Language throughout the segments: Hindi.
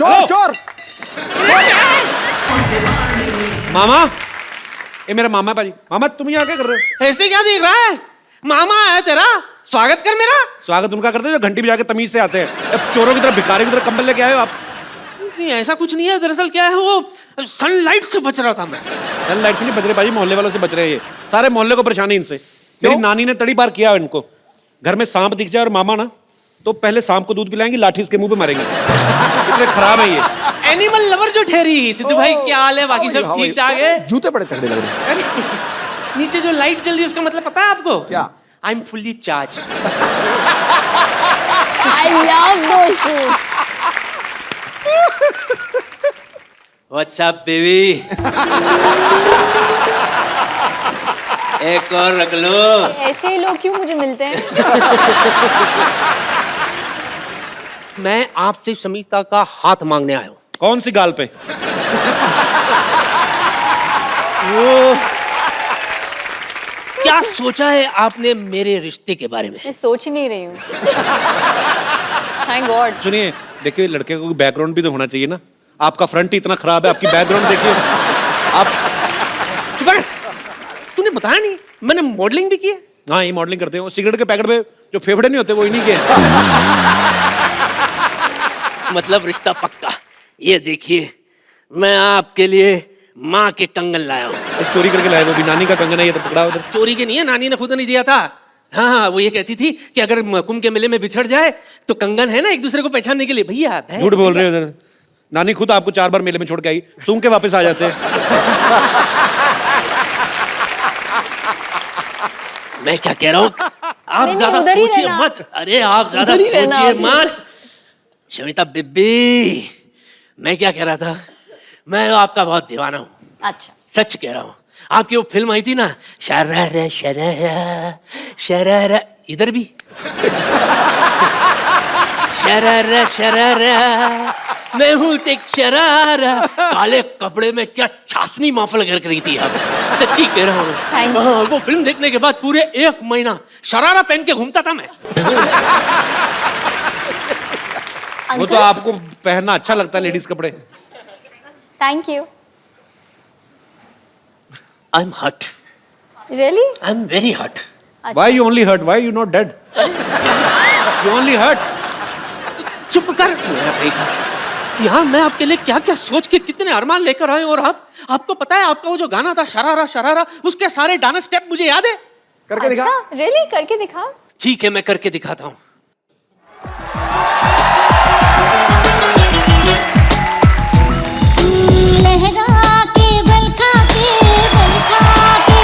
चोर चोर। मामा, ये मेरा मामा है भाजी। मामा तुम यहाँ क्या कर रहे हो? ऐसे क्या देख रहा है? मामा है तेरा, स्वागत कर मेरा। स्वागत उनका करते हैं जो घंटी बजा के तमीज से आते हैं। अब चोरों की तरह भिखारी की तरह कंबल लेके आए हो आप। नहीं ऐसा कुछ नहीं है, दरअसल क्या है वो सनलाइट से बच रहा था मैं। सनलाइट से नहीं बच रहे भाजी, मोहल्ले वालों से बच रहे हैं। ये सारे मोहल्ले को परेशानी इनसे। मेरी नानी ने तड़ी पार किया इनको। घर में सांप दिख जाए और मामा ना तो पहले सांप को दूध पिलाएंगे, लाठी इसके मुंह पे मारेंगे। इतने खराब है ये। एनिमल लवर जो ठहरी। सिद्धू भाई क्या हाल है? बाकी सब ठीक ठाक है? जूते बड़े तगड़े लग रहे हैं। नीचे जो लाइट जल रही है उसका मतलब पता है आपको? क्या? I am fully charge. I love those shoes. What's up, baby? एक और रख लो। ऐसे ही लोग क्यों मुझे मिलते हैं? मैं आपसे समीता का हाथ मांगने आया हूँ। कौन सी गाल पे? वो क्या सोचा है आपने मेरे रिश्ते के बारे में? मैं सोच ही नहीं रही हूँ। Thank God. सुनिए, देखिए लड़के को बैकग्राउंड भी तो होना चाहिए ना। आपका फ्रंट ही इतना खराब है, आपकी बैकग्राउंड देखिए। आप चुप कर। तूने बताया नहीं मैंने मॉडलिंग भी की है। हाँ ये मॉडलिंग करते हो। सिगरेट के पैकेट पे जो फेफड़े नहीं होते वो इन्हीं के हैं। मतलब रिश्ता पक्का। ये देखिए मैं आपके लिए माँ के कंगन लाया हूँ। एक चोरी करके लाए वो भी। नानी का कंगन है ये तो पकड़ा उधर। चोरी के नहीं है, नानी ने खुद नहीं दिया था। हाँ वो ये कहती थी कि अगर कुंभ के मेले में बिछड़ जाए तो कंगन है ना एक दूसरे को पहचानने के लिए। भैया झूठ बोल रहे हो उधर। नानी खुद आपको 4 बार मेले में छोड़ के आई, सूंघ के वापस आ जाते हैं। मैं क्या कह रहा हूँ, आप नहीं, ज्यादा उधर ही सोचिए रहना। मत। अरे आप ज्यादा उधर ही रहना सोचिए आप। मत। शमिता बिब्बी, मैं क्या कह रहा था, मैं आपका बहुत दीवाना हूँ। अच्छा। सच कह रहा हूँ। आपकी वो फिल्म आई थी ना, शरारा शरारा शरारा, इधर भी शरारा शरारा, मैं हूँ एक शरारा। काले कपड़े में क्या छासनी महफिल कर रही थी आप। सच्ची कह रहा Thank हूँ। you. हाँ, वो फिल्म देखने के बाद पूरे 1 महीना शरारा पहन के घूमता था मैं। वो तो आपको पहनना अच्छा लगता है लेडीज कपड़े। Thank you. I am hot. Really? I am very hot. Why you only hurt? Why you not dead? You only hurt. चुप कर मेरा बेटा। यहाँ मैं आपके लिए क्या क्या सोच के कितने अरमान लेकर आए, और आपको पता है आपका वो जो गाना था शरारा शरारा, उसके सारे डांस स्टेप मुझे याद है। करके दिखा। अच्छा, रियली? करके दिखा। ठीक है मैं करके दिखाता हूँ। लहरा के बल खा के लहरा के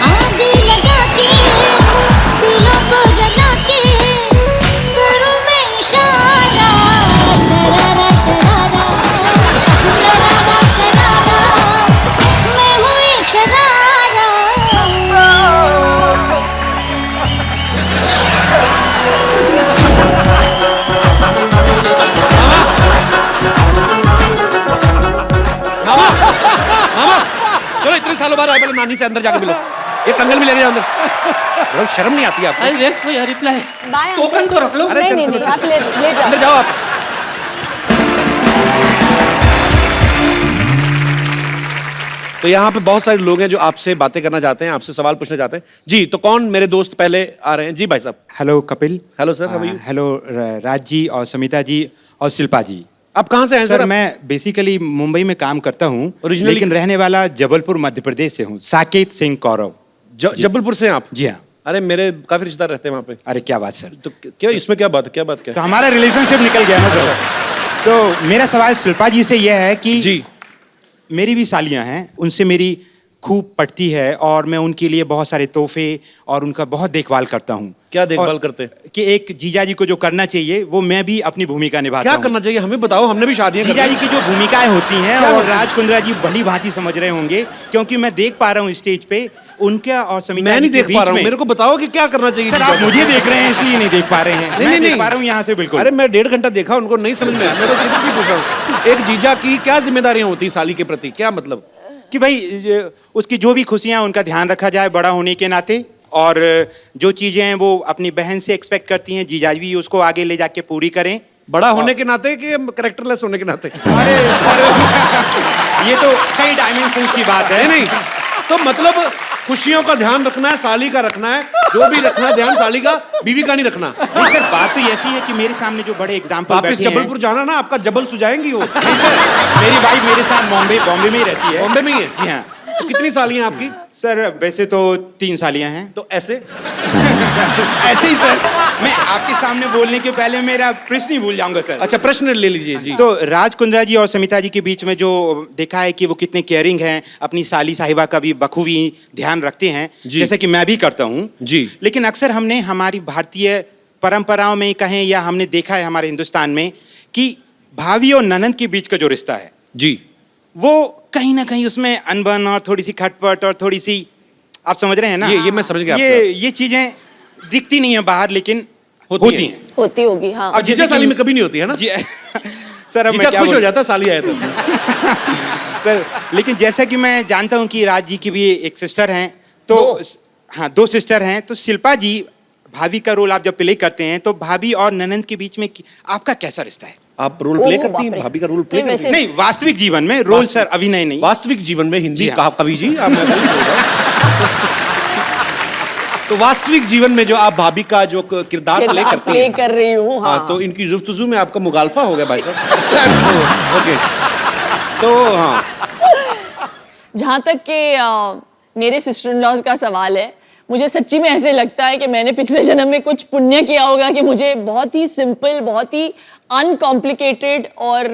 आग लगा के दिलों को जला के करूँ मैं इशारा। शरारा शरारा शरारा शरारा, मैं हूँ एक शरारा। चलो इतने सालों बाद आए, पहले नानी से अंदर जाके मिलो। ये कंगन भी लेके जाओ अंदर। बड़ा शर्म नहीं आती आपको? I wait for your reply. Bye token तो रख लो। नहीं नहीं नहीं, आप ले जाओ। अंदर जाओ आप। तो यहाँ पे बहुत सारे लोग हैं जो आपसे बातें करना चाहते हैं, आपसे सवाल पूछना चाहते हैं। जी तो कौन मेरे दोस्त पहले आ रहे हैं? जी भाई साहब। Hello Kapil. Hello sir, how are you? Hello Raj ji और समिता जी और शिल्पा जी। आप कहाँ से हैं सर सर? मैं बेसिकली मुंबई में काम करता हूँ, Originally- लेकिन रहने वाला जबलपुर मध्य प्रदेश से हूँ। साकेत सिंह कौरव। जबलपुर से हैं आप? जी हाँ। अरे मेरे काफी रिश्तेदार रहते हैं वहाँ पे। अरे क्या बात सर। तो क्या इसमें क्या बात है? क्या बात क्या तो है? हमारा रिलेशनशिप निकल गया ना सर। तो मेरा सवाल शिल्पा जी से यह है कि जी मेरी भी सालियाँ हैं, उनसे मेरी खूब पटती है और मैं उनके लिए बहुत सारे तोहफे और उनका बहुत देखभाल करता हूँ। क्या देखभाल और करते हैं? कि एक जीजा जी को जो करना चाहिए वो मैं भी अपनी भूमिका निभाता क्या हूँ। करना चाहिए हमें बताओ, हमने भी शादियां जीजा जी की जो भूमिकाएं होती हैं क्या और होती हैं? राज कुंद्रा जी भली भांति समझ रहे होंगे, क्योंकि मैं देख पा रहा हूँ स्टेज पे उनका और समिता मैं जी नहीं के देख बीच पा रहा हूँ, में। मेरे को बताओ कि क्या करना चाहिए। सर आप मुझे देख रहे हैं इसलिए नहीं देख पा रहे हैं। मैं देख पा रहा हूँ यहाँ से बिल्कुल। अरे मैं 1.5 घंटा देखा, उनको नहीं समझ में आया। मैं तो सीरियसली पूछ रहा हूँ, एक जीजा की क्या जिम्मेदारियां होती हैं साली के प्रति? क्या मतलब? कि भाई उसकी जो भी खुशियाँ उनका ध्यान रखा जाए बड़ा होने के नाते, और जो चीजें हैं वो अपनी बहन से एक्सपेक्ट करती हैं, जीजा भी उसको आगे ले जाके पूरी करें। बड़ा होने के नाते कि कैरेक्टरलेस होने के नाते? अरे सर ये तो कई डायमेंशंस की बात है। नहीं तो मतलब खुशियों का ध्यान रखना है, साली का रखना है, जो भी रखना है ध्यान, साली का, बीवी का नहीं रखना। नहीं सर, बात तो ऐसी है कि मेरे सामने जो बड़े एग्जाम्पल वापिस बैठे हैं। जबलपुर जाना ना, आपका जबल सुझाएंगी वो। नहीं सर, मेरी वाइफ मेरे साथ बॉम्बे में ही रहती है। बॉम्बे में ही है? जी हाँ। तो कितनी सालियां आपकी? सर वैसे तो 3 सालियां हैं। तो ऐसे ऐसे ही सर, मैं आपके सामने बोलने के पहले मेरा प्रश्न ही भूल जाऊंगा सर। अच्छा, प्रश्न ले लीजिए जी। तो राज कुंद्रा जी और समिता जी के बीच में जो देखा है कि वो कितने केयरिंग हैं, अपनी साली साहिबा का भी बखूबी ध्यान रखते हैं, जी। जैसे कि मैं भी करता हूँ जी। लेकिन अक्सर हमने हमारी भारतीय परंपराओं में कहें या हमने देखा है हमारे हिंदुस्तान में कि भाभी और ननंद के बीच का जो रिश्ता है जी, वो कहीं ना कहीं उसमें अनबन और थोड़ी सी खटपट और थोड़ी सी, आप समझ रहे हैं ना? ये मैं समझ गया ये चीजें दिखती नहीं है बाहर, लेकिन होती हैं। होती होगी, हाँ। अब जीजा जैसे साली कि- में कभी नहीं होती है ना? जी सर, अब मैं जीजा क्या खुश हो बोलूं? जाता साली आए तो। सर लेकिन जैसा कि मैं जानता हूं कि राज जी की भी एक सिस्टर हैं, तो हाँ 2 सिस्टर हैं, तो शिल्पा जी भाभी का रोल आप जब प्ले करते हैं तो भाभी और ननंद के बीच में आपका कैसा रिश्ता है? आप रोल प्ले ओह, करती बाप हैं? रे। भाभी का रोल प्ले नहीं, करती हैं? नहीं, वास्तविक जीवन में रोल सर, अभिनय नहीं। वास्तविक जीवन में हिंदी जी हाँ। कहा कवि जी, आप मैं वही बोल रहा हूं। तो वास्तविक जीवन में जो आप भाभी का जो किरदार प्ले करती प्ले हैं, कर रही हूँ, हाँ। हाँ, तो इनकी जुफ्तजू में आपका मुगालफा हो गया भाई साहब। सर ओके, तो हाँ, जहाँ तक कि मेरे सिस्टर इन लॉज का सवाल है, मुझे सच्ची में ऐसे लगता है कि मैंने पिछले जन्म में कुछ पुण्य किया होगा कि मुझे बहुत ही सिंपल, बहुत ही अनकॉम्प्लिकेटेड और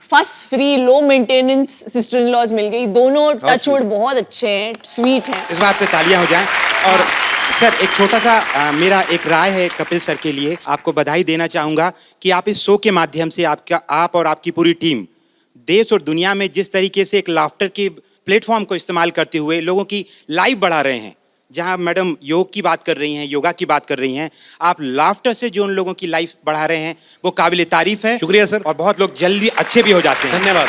fuss free, low maintenance sister in laws मिल गई। दोनों टचवुड बहुत अच्छे हैं, स्वीट हैं। इस बात पे तालियां हो जाएं। और सर एक छोटा सा मेरा एक राय है कपिल सर के लिए, आपको बधाई देना चाहूंगा कि आप इस शो के माध्यम से आप और आपकी पूरी टीम देश और दुनिया में जिस तरीके से एक लाफ्टर के प्लेटफॉर्म को इस्तेमाल करते हुए लोगों की लाइफ बढ़ा रहे हैं। जहां मैडम योग की बात कर रही हैं, योगा की बात कर रही हैं, आप लाफ्टर से जो उन लोगों की लाइफ बढ़ा रहे हैं वो काबिल तारीफ है। शुक्रिया सर। और बहुत लोग जल्दी अच्छे भी हो जाते हैं। धन्यवाद।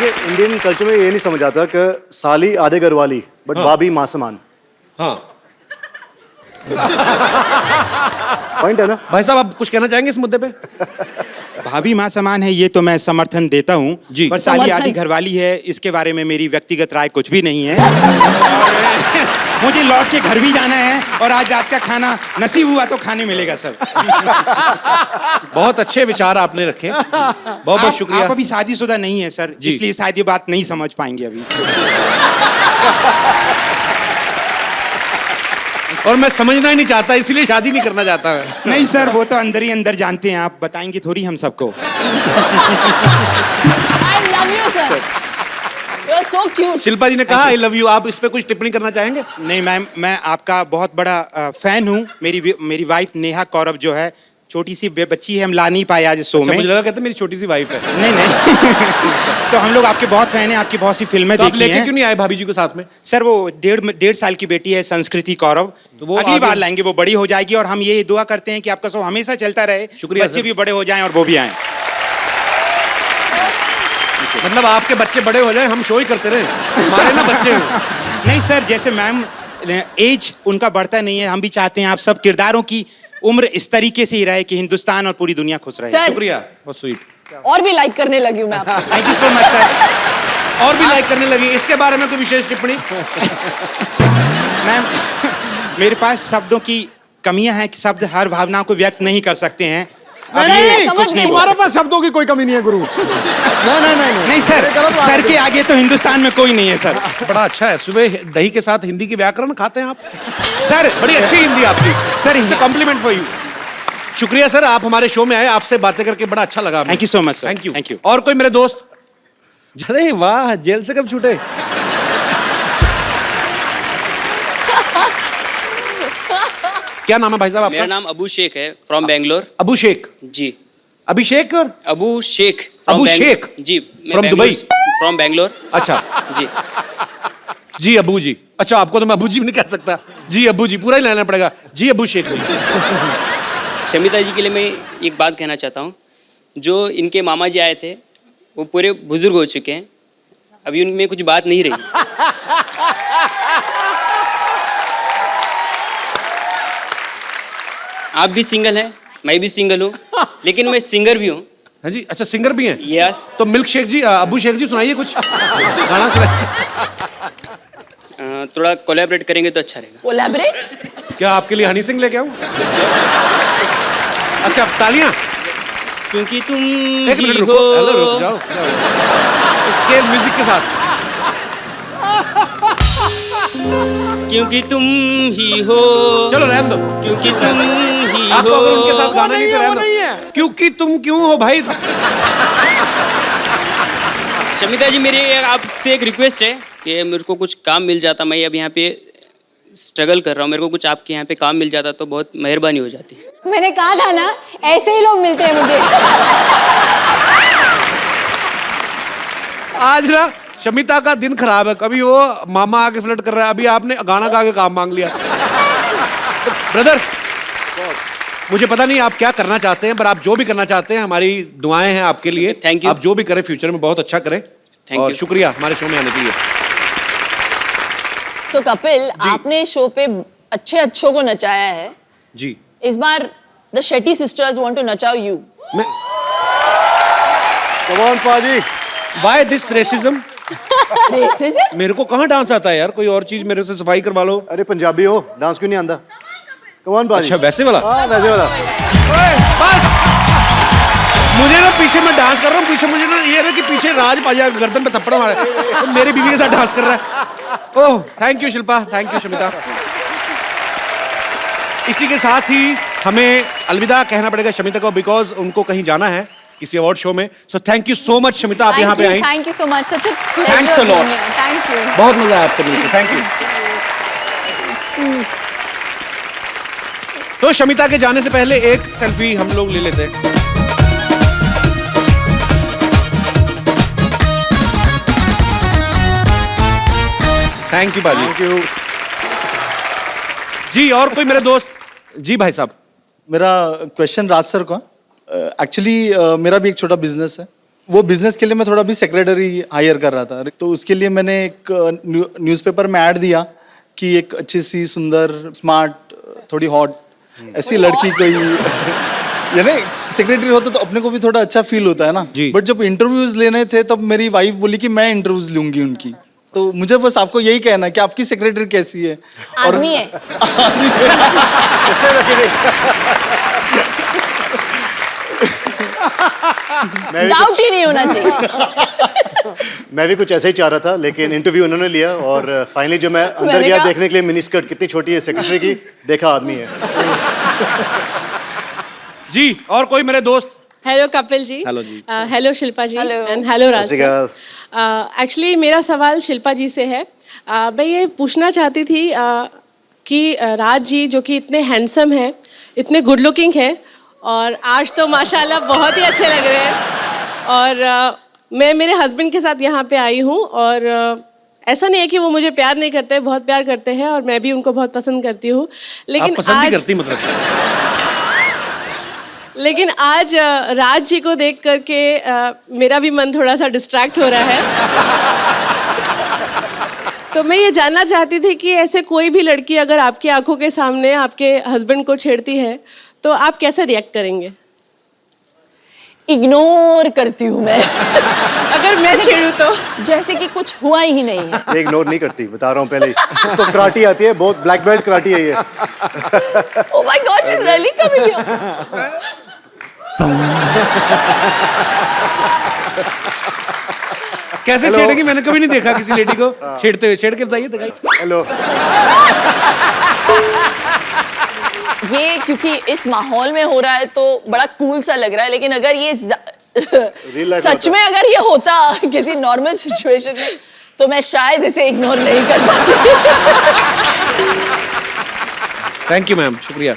ये इंडियन कल्चर में ये नहीं समझ आता कि साली आधे घर वाली बट भाभी मां समान। हाँ पॉइंट है ना? भाई साहब, आप कुछ कहना चाहेंगे इस मुद्दे पे? भाभी माँ समान है, ये तो मैं समर्थन देता हूँ जी। पर साली समर्थन। आधी घरवाली है, इसके बारे में मेरी व्यक्तिगत राय कुछ भी नहीं है। और मुझे लौट के घर भी जाना है और आज रात का खाना नसीब हुआ तो खाने मिलेगा सर। बहुत अच्छे विचार आपने रखे, बहुत बहुत आप शुक्रिया। अभी शादीशुदा नहीं है सर, जी। इसलिए शायद ये बात नहीं समझ पाएंगे अभी। और मैं समझना ही नहीं चाहता, इसलिए शादी नहीं करना चाहता मैं। नहीं सर, वो तो अंदर ही अंदर जानते हैं, आप बताएंगे थोड़ी हम सबको। I love you sir, you are so cute. Shilpa ji ने कहा आई लव यू, आप इस पे कुछ टिप्पणी करना चाहेंगे? नहीं मैम, मैं आपका बहुत बड़ा फैन हूँ। मेरी वाइफ नेहा कौरव जो है, छोटी सी बच्ची है, हम ला नहीं पाए आज शो अच्छा, में। मुझे लगा कहते मेरी छोटी सी वाइफ है। नहीं तो हम लोग आपके बहुत फैन हैं, आपकी बहुत सी फिल्में तो आप देखी लेके हैं। क्यों नहीं आए भाभी जी को साथ में? सर वो 1.5 साल की बेटी है संस्कृति कौरव, तो वो अगली आगे- बार लाएंगे, वो बड़ी हो जाएगी और हम ये दुआ करते हैं कि आपका शो हमेशा चलता रहे, शुक्रिया बच्चे सर। भी बड़े हो जाएं और वो भी आएं। मतलब आपके बच्चे बड़े हो जाए, हम शो ही करते रहे, हमारे ना बच्चे हो। नहीं सर, जैसे मैम एज उनका बढ़ता नहीं है, हम भी चाहते हैं आप सब किरदारों की उम्र इस तरीके से ही रहे कि हिंदुस्तान और पूरी दुनिया खुश रहे। सर, शुक्रिया, बहुत स्वीट। और भी लाइक करने लगी हूँ मैं आपको। Thank you so much sir. और भी लाइक करने लगी, इसके बारे में कोई विशेष टिप्पणी? मैम मेरे पास शब्दों की कमियां हैं कि शब्द हर भावना को व्यक्त नहीं कर सकते हैं। अब ये समझ कुछ गई। नहीं बोल तुम्हारे पास शब्दों की कोई कमी नहीं है गुरु। नहीं नहीं सर, मेरे गलत बात सर है। के आगे तो हिंदुस्तान में कोई नहीं है सर। बड़ा अच्छा है, सुबह दही के साथ हिंदी की व्याकरण खाते हैं आप? सर बड़ी अच्छी हिंदी आपकी सर, कॉम्प्लीमेंट फॉर यू। शुक्रिया सर, आप हमारे शो में आए, आपसे बातें करके बड़ा अच्छा लगा। Thank you so much sir. Thank you. Thank you. और कोई मेरे दोस्त? अरे वाह, जेल से कब छूटे? क्या नाम है भाई साहब आपका? मेरा नाम अबू शेख है, फ्रॉम बेंगलोर। अबू शेख। जी, अभिषेक और अबू शेख। अबू शेख? जी, From दुबई? फ्रॉम बेंगलोर। अच्छा जी, जी अबू जी। अच्छा, आपको तो मैं अबू जी भी नहीं कह सकता। जी अबू जी पूरा ही लेना पड़ेगा। जी अबू शेख जी। शमिता जी के लिए मैं एक बात कहना चाहता हूँ। जो इनके मामा जी आए थे वो पूरे बुजुर्ग हो चुके हैं, अभी उनमें कुछ बात नहीं रही। आप भी सिंगल हैं, मैं भी सिंगल हूँ, लेकिन मैं सिंगर भी हूँ। हाँ जी, अच्छा सिंगर भी हैं। यस। तो मिल्क शेख जी, अबू शेख जी सुनाइए कुछ गाना सुनाइए। थोड़ा कोलैबोरेट करेंगे तो अच्छा रहेगा। कोलैबोरेट? क्या आपके लिए हनी सिंह लेके आऊं? अच्छा, तालियां। क्योंकि तुम एक मिनट ही रुको, हो। हेलो, रुक जाओ। स्केल म्यूजिक के साथ। क्योंकि तुम ही हो। चलो रहने दो। क्योंकि तुम ही आपको हो। अगर उनके साथ गाना नहीं तो रहने दो। क्योंकि तुम क्यों हो भाई? शमिता जी, मेरे आपसे एक रिक्वेस्ट है कि मेरे को कुछ काम मिल जाता। मैं अब यहाँ पे स्ट्रगल कर रहा हूँ, मेरे को कुछ आपके यहाँ पे काम मिल जाता तो बहुत मेहरबानी हो जाती। मैंने कहा था ना, ऐसे ही लोग मिलते हैं मुझे। आज ना शमिता का दिन खराब है। कभी वो मामा आके फ्लर्ट कर रहा है, अभी आपने गाना गा के काम मांग लिया। तो ब्रदर, मुझे पता नहीं आप क्या करना चाहते हैं, पर आप जो भी करना चाहते हैं हमारी दुआएं हैं आपके लिए। Thank you. आप जो भी करें फ्यूचर में बहुत अच्छा करें। Thank और you. शुक्रिया हमारे शो में आने के लिए। तो कपिल, आपने शो पे अच्छों को नचाया है। जी, इस बार the Shetty sisters want to नचाओ यू। मैं कम ऑन पाजी। Why this racism? रेसिज्म? मेरे को कहाँ डांस आता है यार? कोई और चीज मेरे से सफाई करवा लो। अरे पंजाबी हो, डांस क्यों नहीं आंदा? कम ऑन पाजी। अच्छा, वैसे वाला? हाँ, वैसे वाला। ओए, बस। मुझे ना पीछे मैं डांस कर रहा हूँ, पीछे मुझे ना ये ना कि पीछे राज पाजा गर्दन पे थप्पड़ मारे तो मेरी बीवी के साथ डांस कर रहा है। Oh, thank you Shilpa, thank you Shamita. इसी के साथ ही हमें अलविदा कहना पड़ेगा शमिता को, बिकॉज उनको कहीं जाना है किसी अवार्ड शो में। So thank you so much Shamita, आप यहाँ पे आई। Thank you so much, such a Thanks a lot. Pleasure. Thank you. बहुत मजा आया आपसे मिलकर, थैंक यू। तो शमिता के जाने से पहले एक सेल्फी हम लोग ले लेते हैं। थैंक यू बाजी। Thank you. जी, और कोई मेरे दोस्त? जी भाई साहब। मेरा क्वेश्चन राज सर को। एक्चुअली मेरा भी एक छोटा बिजनेस है। वो बिजनेस के लिए मैं थोड़ा भी सेक्रेटरी हायर कर रहा था, तो उसके लिए मैंने एक न्यूज़पेपर में ऐड दिया कि एक अच्छी सी सुंदर स्मार्ट थोड़ी हॉट ऐसी लड़की कोई यानी सेक्रेटरी होता तो अपने को भी थोड़ा अच्छा फील होता है ना। जी। बट जब इंटरव्यूज लेने थे तब मेरी वाइफ बोली कि मैं इंटरव्यूज लूंगी उनकी। तो मुझे बस आपको यही कहना है कि आपकी सेक्रेटरी कैसी है? आदमी है। इसने रखी नहीं। मैं भी डाउट ही नहीं होना चाहिए। मैं भी कुछ ऐसे ही चाह रहा था, लेकिन इंटरव्यू उन्होंने लिया और फाइनली जब मैं अंदर मैंने गया कहा- देखने के लिए मिनी स्कर्ट कितनी छोटी है सेक्रेटरी की, देखा आदमी है। जी, और कोई मेरे दोस्त? हेलो कपिल जी। हेलो जी। Hello Shilpa ji. Hello. And hello Raj सत श्री अकाल। एक्चुअली मेरा सवाल शिल्पा जी से है। मैं ये पूछना चाहती थी कि राज जी जो कि इतने हैंडसम हैं, इतने गुड लुकिंग हैं, और आज तो माशाल्लाह बहुत ही अच्छे लग रहे हैं। और मैं मेरे हस्बैंड के साथ यहाँ पे आई हूँ, और ऐसा नहीं है कि वो मुझे प्यार नहीं करते, बहुत प्यार करते हैं, और मैं भी उनको बहुत पसंद करती हूँ। लेकिन आप पसंद ही आज करती लेकिन आज राज जी को देख करके मेरा भी मन थोड़ा सा डिस्ट्रैक्ट हो रहा है। तो मैं ये जानना चाहती थी कि ऐसे कोई भी लड़की अगर आपकी आंखों के सामने आपके हस्बैंड को छेड़ती है तो आप कैसे रिएक्ट करेंगे? इग्नोर करती हूँ मैं। अगर मैं छेड़ूं तो? जैसे कि कुछ हुआ ही नहीं है। ये इग्नोर नहीं करती, बता रहा हूँ पहले ही। इसको कराटी आती है, बहुत ब्लैक बेल्ट कराटी है ये। Oh my God, she's really coming here. कैसे Hello. छेड़ेंगी? मैंने कभी नहीं देखा किसी लेडी को छेड़ते हुए। छेड़ के बताइए, दिखाइए। हेलो। ये क्योंकि इस माहौल में हो रहा है तो बड़ा कूल सा लग रहा है, लेकिन अगर ये Real life सच होता। में अगर ये होता किसी नॉर्मल सिचुएशन में तो मैं शायद इसे इग्नोर नहीं कर पाती। थैंक यू मैम, शुक्रिया।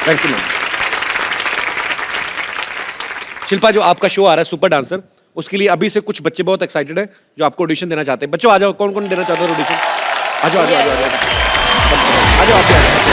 Thank you ma'am. शिल्पा, जो आपका शो आ रहा है सुपर डांसर, उसके लिए अभी से कुछ बच्चे बहुत एक्साइटेड हैं जो आपको ऑडिशन देना चाहते हैं। बच्चों आ जाओ, कौन कौन देना चाहते हो ऑडिशन? आ जाओ, आ जाओ, आ जाओ, आ जाओ, आ जाओ, आ जाओ।